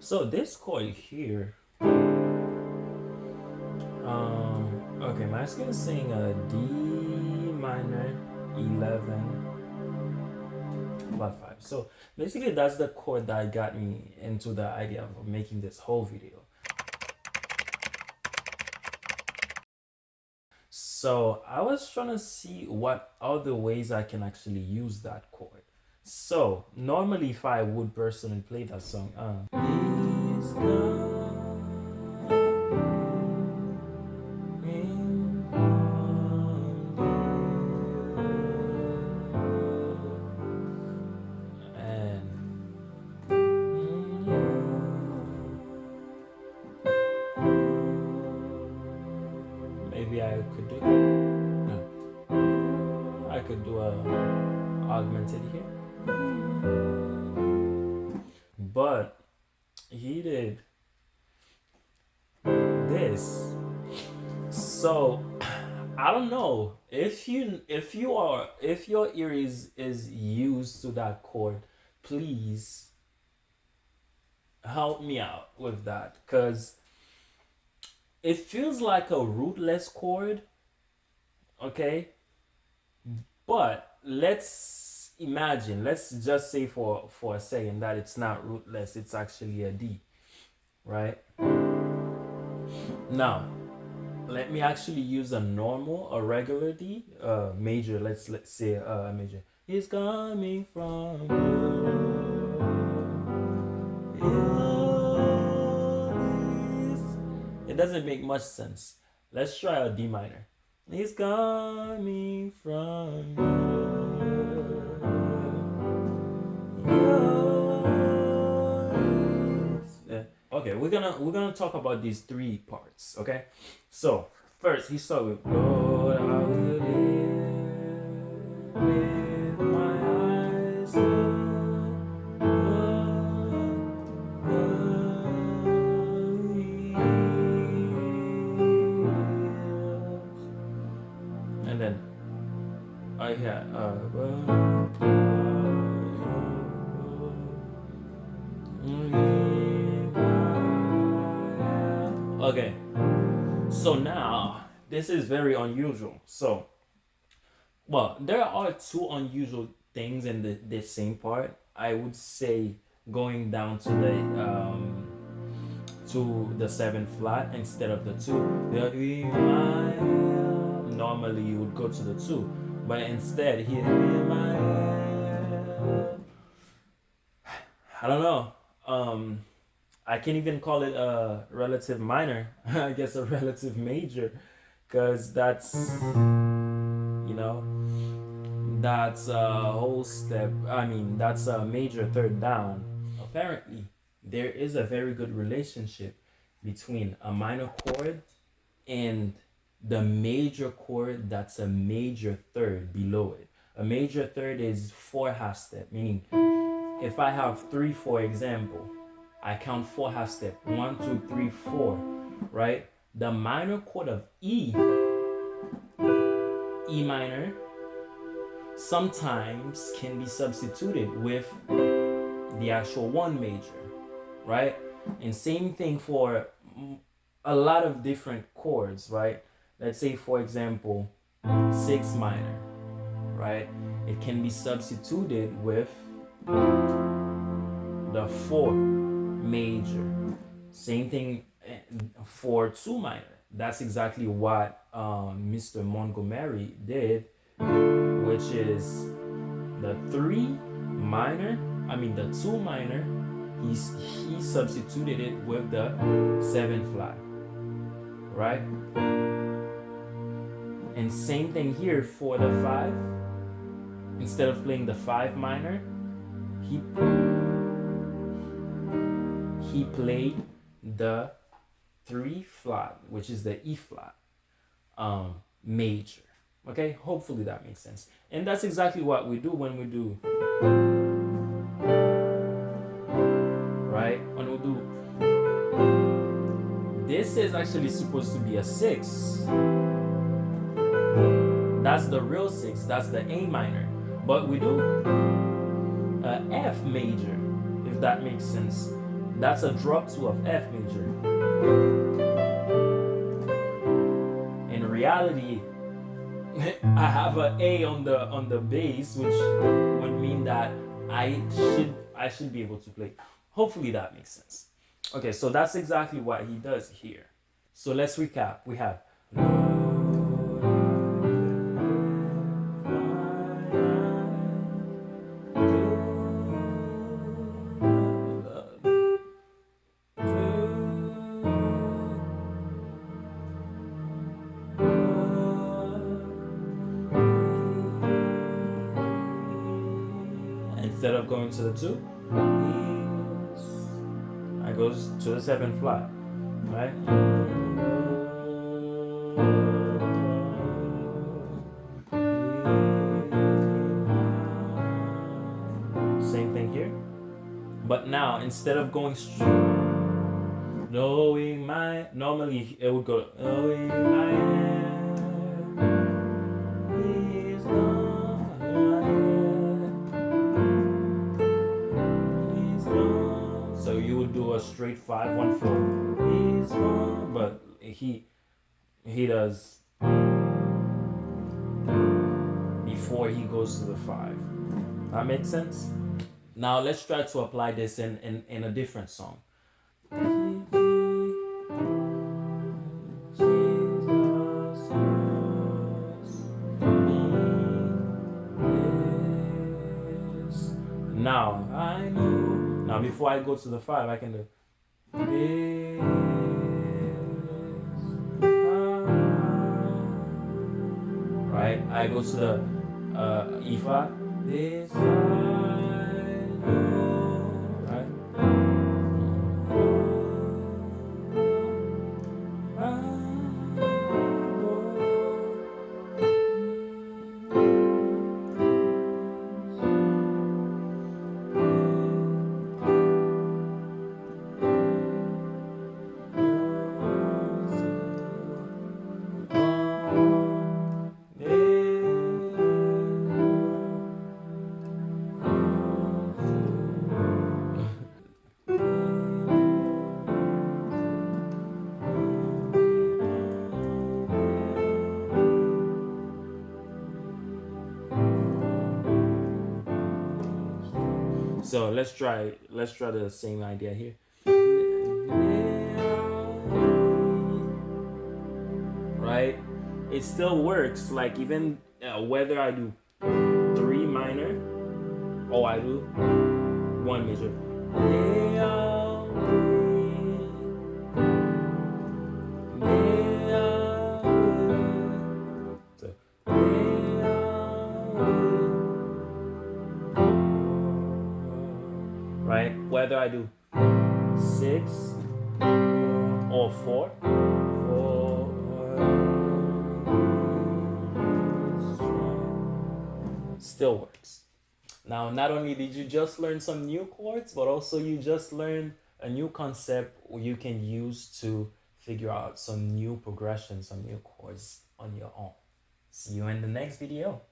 So this chord here, okay, my skin is saying a D minor 11 flat 5. So basically that's the chord that got me into the idea of making this whole video. So I was trying to see what other ways I can actually use that chord. So normally if I would personally play that song, He's maybe I could do, I could do a augmented here, but he did this. So I don't know if your ear is used to that chord, please help me out with that, because it feels like a rootless chord, okay? But let's imagine, let's just say for a second that it's not rootless, it's actually a D, right? Now let me actually use a normal, a regular D, major. Let's say a major. It's coming from you. It doesn't make much sense. Let's try a D minor. It's coming from you. Okay, we're gonna talk about these three parts. Okay, so first he started with Lord, I will live with my eyes and then I had okay, so now this is very unusual. So, well, there are two unusual things in the same part. I would say going down to the seventh flat instead of the two. Normally you would go to the two, but instead here, I don't know. I can't even call it a relative minor. I guess a relative major, because that's a whole step. I mean, that's a major third down. Apparently, there is a very good relationship between a minor chord and the major chord that's a major third below it. A major third is 4 half step, meaning if I have 3, for example, I count 4 half step. 1, 2, 3, 4, right? The minor chord of E minor, sometimes can be substituted with the actual 1 major, right? And same thing for a lot of different chords, right? Let's say, for example, 6 minor, right? It can be substituted with the 4 major. Same thing for 2 minor. That's exactly what Mr. Montgomery did, which is the 3 minor, the 2 minor, he substituted it with the 7 flat, right? And same thing here for the 5. Instead of playing the 5 minor, he played the 3 flat, which is the E flat major. Okay, hopefully that makes sense. And that's exactly what we do when we do, right? When we do, this is actually supposed to be a 6. That's the real 6. That's the A minor. But we do a F major, if that makes sense. That's a drop 2 of F major. In reality, I have an A on the bass, which would mean that I should be able to play. Hopefully that makes sense. Okay, so that's exactly what he does here. So let's recap. We have instead of going to the 2, I goes to the 7 flat, right? Same thing here. But now, instead of going knowing my, normally it would go knowing my is gone. So you would do a straight 5, 1, 4. He's gone, but he does before he goes to the 5. That makes sense? Now let's try to apply this in a different song. Now I know. Now before I go to the 5, I can do this. Right? I go to the E5. This I know. Right? So let's try the same idea here. Right? It still works, like even whether I do 3 minor or I do 1 major. So, right? Whether I do 6 or 4, still works. Now, not only did you just learn some new chords, but also you just learned a new concept you can use to figure out some new progressions, some new chords on your own. See you in the next video.